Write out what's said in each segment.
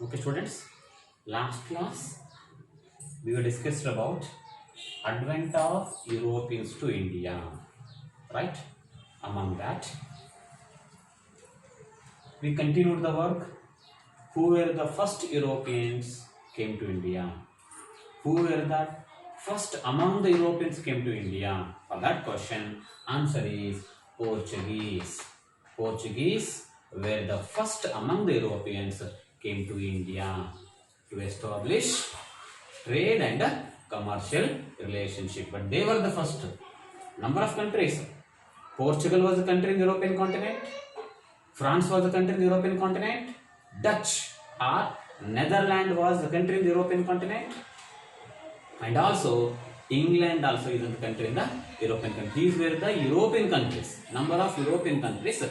Okay, students. Last class we were discussed about advent of Europeans to India, right? Among that, we continued the work. Who were the first Europeans came to India? Who were the first among the Europeans came to India? For that question, answer is Portuguese. Portuguese were the first among the Europeans came to India to establish trade and commercial relationship. But they were the first. Number of countries. Portugal was a country in the European continent. France was a country in the European continent. Dutch or Netherlands was a country in the European continent. And also England also is a country in the European country. These were the European countries. Number of European countries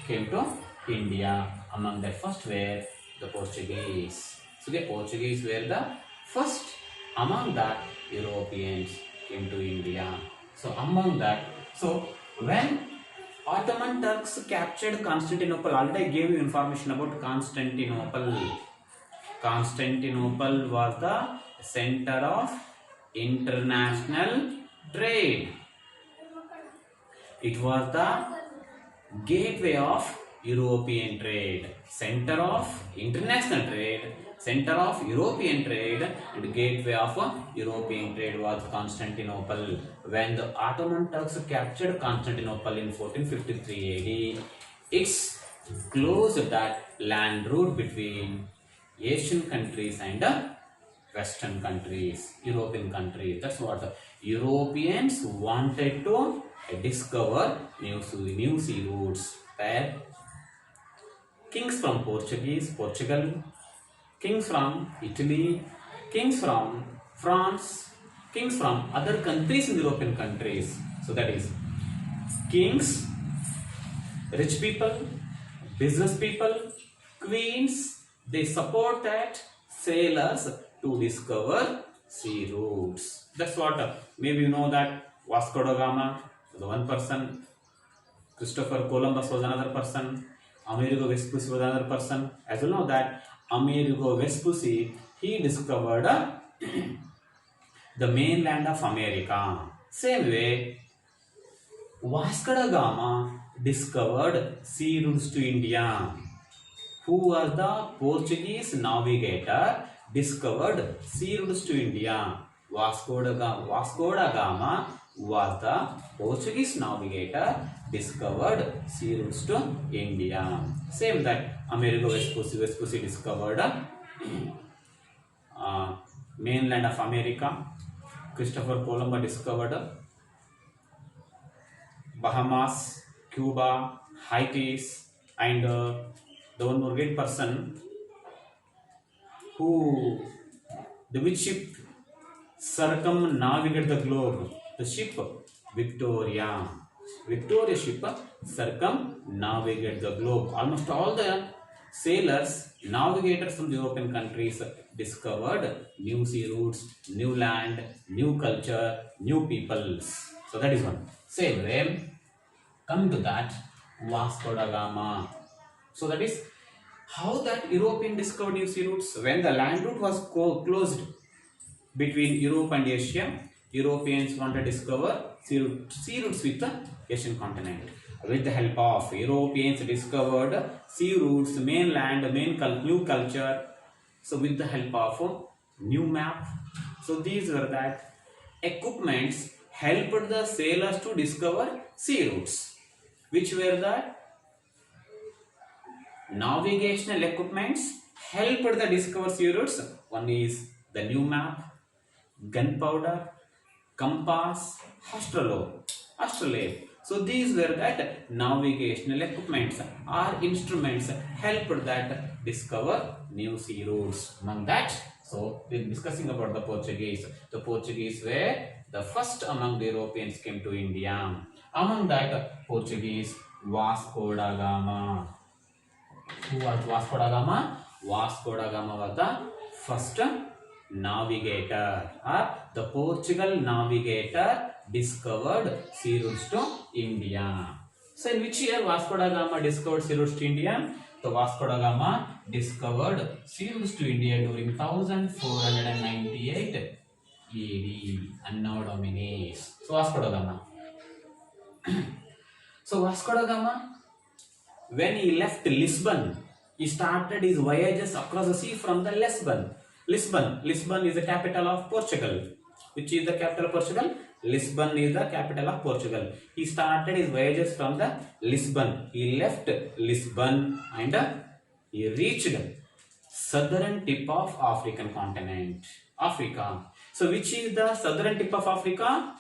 came to India. Among the first were the Portuguese. So the Portuguese were the first among that Europeans came to India. So among that, so when Ottoman Turks captured Constantinople, already I gave you information about Constantinople. Constantinople was the center of international trade. It was the gateway of European trade, center of international trade, center of European trade, and gateway of European trade was Constantinople. When the Ottoman Turks captured Constantinople in 1453 AD, it's closed that land route between Asian countries and Western countries, European countries. That's what the Europeans wanted to discover new sea routes. Where kings from Portugal, kings from Italy, kings from France, kings from other countries in European countries. So that is kings, rich people, business people, queens, they support that sailors to discover sea routes. That's what maybe you know that Vasco da Gama was one person, Christopher Columbus was another person, Amerigo Vespucci was another person. As you know that Amerigo Vespucci, he discovered the mainland of America. Same way, Vasco da Gama discovered sea routes to India. Who was the Portuguese navigator discovered sea routes to India? Vasco da Gama was the Portuguese navigator discovered sea routes to India. Same that Amerigo Vespucci discovered mainland of America. Christopher Columbus discovered Bahamas, Cuba, Haiti, and the one more great person which ship circumnavigated the globe. The ship Victoria ship circumnavigated the globe. Almost all the sailors, navigators from the European countries discovered new sea routes, new land, new culture, new peoples. So that is one. Same way, coming to that, Vasco da Gama. So that is how that European discovered new sea routes. When the land route was closed between Europe and Asia, Europeans wanted to discover sea routes with the Asian continent. With the help of Europeans discovered sea routes, mainland, new culture. So with the help of new map. So these were that equipments helped the sailors to discover sea routes. Which were the navigational equipments helped the discover sea routes. One is the new map, gunpowder, compass, astrolabe. So these were that navigational equipments or instruments helped that discover new sea routes. Among that, so we're discussing about the Portuguese. The Portuguese were the first among the Europeans came to India. Among that Portuguese, Vasco da Gama. Who was Vasco da Gama? Vasco da Gama was the first navigator, or the Portugal navigator discovered sea routes to India. So in which year Vasco da Gama discovered sea routes to India? the Vasco da Gama discovered sea routes to India during 1498 AD, Anno Domini. So Vasco da Gama. So Vasco da Gama, when he left Lisbon, he started his voyages across the sea from the Lisbon. Lisbon is the capital of Portugal. Which is the capital of Portugal? Lisbon is the capital of Portugal. He started his voyages from the Lisbon. He left Lisbon and he reached southern tip of African continent, Africa. So which is the southern tip of Africa?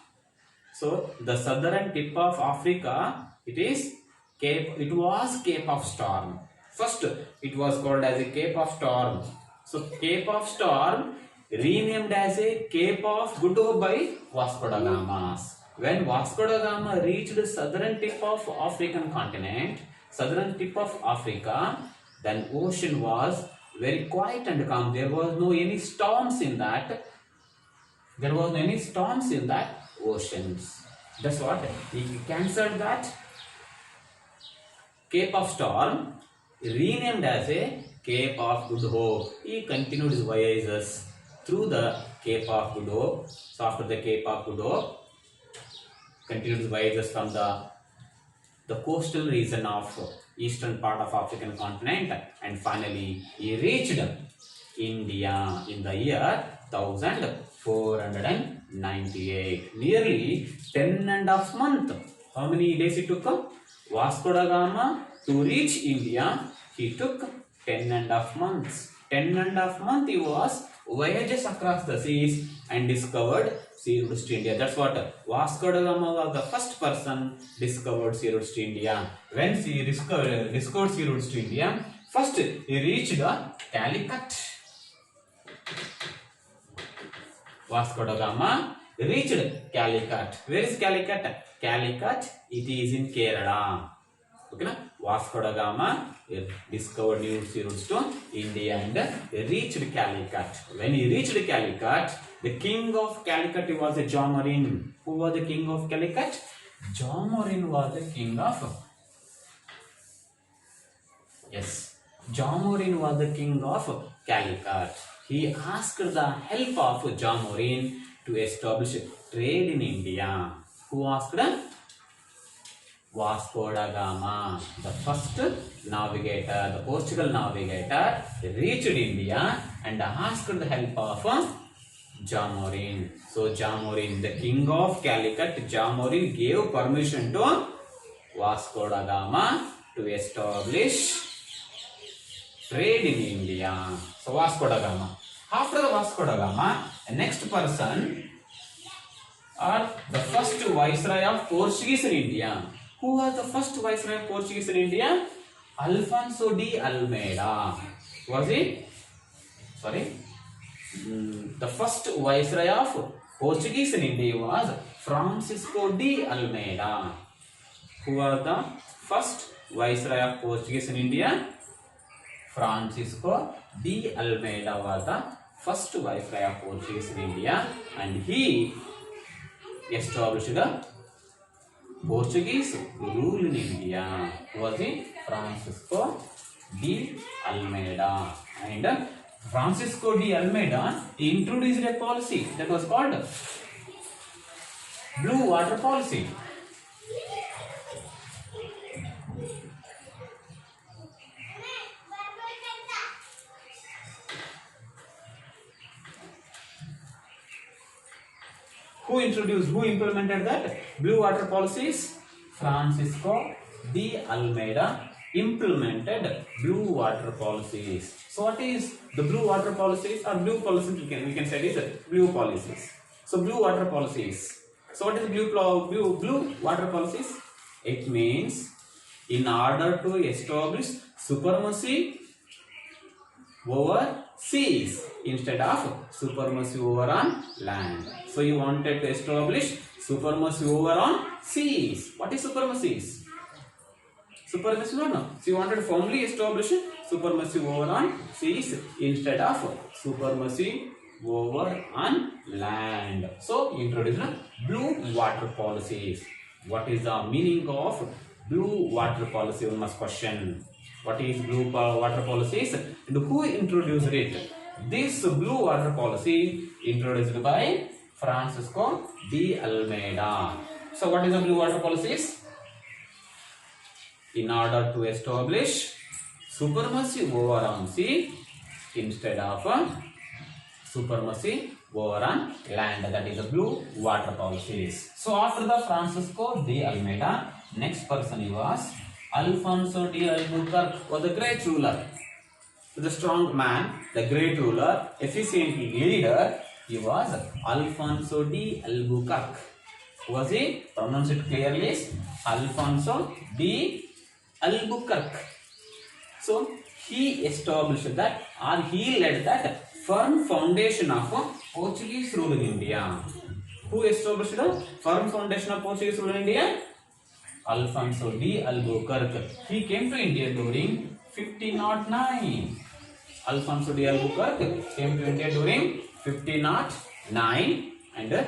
So the southern tip of Africa, it was Cape of Storm. First, it was called as a Cape of Storm. So Cape of Storm renamed as a Cape of Good Hope by Vasco da Gama. When Vasco da Gama reached the southern tip of African continent, southern tip of Africa, then ocean was very quiet and calm. There was no any storms in that. There was no any storms in that oceans. That's what he cancelled that Cape of Storm, renamed as a Cape of Good Hope. He continued his voyages through the Cape of Good Hope. So after the Cape of Good Hope, continued his voyages from the coastal region of eastern part of African continent, and finally he reached India in the year 1498. Nearly 10.5 months. How many days it took? Vasco da Gama to reach India, he took 10.5 months. 10.5 months he was voyages across the seas and discovered sea routes to India. That's what Vasco da Gama was the first person discovered sea routes to India. When he discovered sea routes to India, first he reached Calicut. Vasco da Gama reached Calicut. Where is Calicut? Calicut, it is in Kerala. Okay, na? Vasco da Gama discovered new sea routes to India and reached Calicut. When he reached Calicut, the king of Calicut was Jamarin. Who was the king of Calicut? Jamarin was the king of. Yes, Jamarin was the king of Calicut. He asked the help of Jamarin to establish trade in India. Who asked? Vasco da Gama, the first navigator, the Portugal navigator, reached India and asked the help of Jamarin. So Jamarin, the king of Calicut, Jamarin gave permission to Vasco da Gama to establish trade in India. So Vasco da Gama. After the Vasco da Gama, the next person or the first viceroy of Portuguese in India. Who was the first viceroy of Portuguese in India? Alfonso de Almeida. Was he? Sorry. The first viceroy of Portuguese in India was Francisco de Almeida. Who was the first viceroy of Portuguese in India? Francisco de Almeida was the first viceroy of Portuguese in India, and he established the Portuguese rule in India. Was it Francisco de Almeida? And Francisco de Almeida introduced a policy that was called Blue Water Policy. Who implemented that Blue Water Policies? Francisco de Almeida implemented Blue Water Policies. So what is the Blue Water Policies or Blue Policies? We can say it is Blue Policies. So Blue Water Policies. So what is Blue Water Policies? It means in order to establish supremacy over seas instead of supremacy over on land. So you wanted to establish supremacy over on seas. What is supremacies? Supremacy, no. So you wanted to firmly establish supremacy over on seas instead of supremacy over on land. So introduced Blue Water Policies. What is the meaning of Blue Water Policy? One must question. What is blue water policies and who introduced it? This blue water policy introduced by Francisco de Almeida. So what is the blue water policies? In order to establish supremacy over on sea instead of supremacy over on land, that is the blue water policies. So after the Francisco de Almeida, next person was Alfonso de Albuquerque, was a great ruler, the strong man, the great ruler, efficient leader. He was Alfonso de Albuquerque. Was he? Pronounce it clearly. Alfonso de Albuquerque. So he established that, or he led that firm foundation of Portuguese rule in India. Who established the firm foundation of Portuguese rule in India? Alfonso de Albuquerque. He came to India during 1509. Alfonso de Albuquerque came to India during 1509 and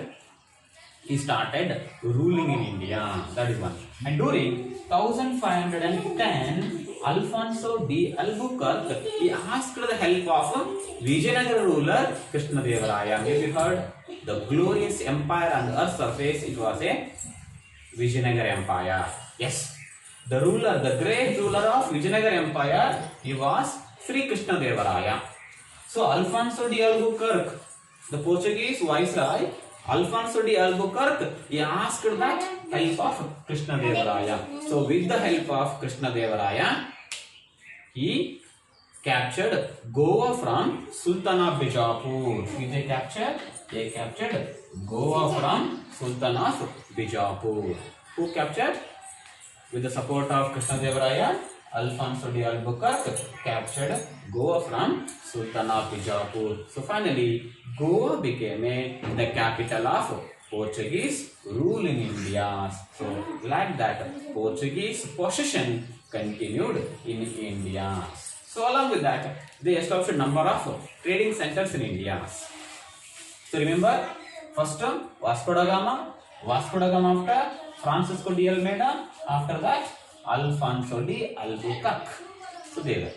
he started ruling in India. That is one. And during 1510, Alfonso de Albuquerque, he asked the help of Vijayanagara ruler Krishnadevaraya. Have you heard? The glorious empire on the earth's surface, it was a Vijayanagara Empire. Yes. The ruler, the great ruler of Vijayanagara Empire, he was Sri Krishnadevaraya. So Alfonso de Albuquerque, the Portuguese viceroy, Alfonso de Albuquerque, he asked that help of Krishnadevaraya. So with the help of Krishnadevaraya, he captured Goa from Sultan of Bijapur. They captured Goa from Sultan of Bijapur. Who captured? With the support of Krishnadevaraya, Alfonso de Albuquerque captured Goa from Sultan of Bijapur. So finally, Goa became the capital of Portuguese rule in India. So like that, Portuguese possession continued in India. So along with that, they established a number of trading centers in India. So remember, first Vasco da Gama after Francisco de Almeida, after that Alfonso de Albuquerque. So there.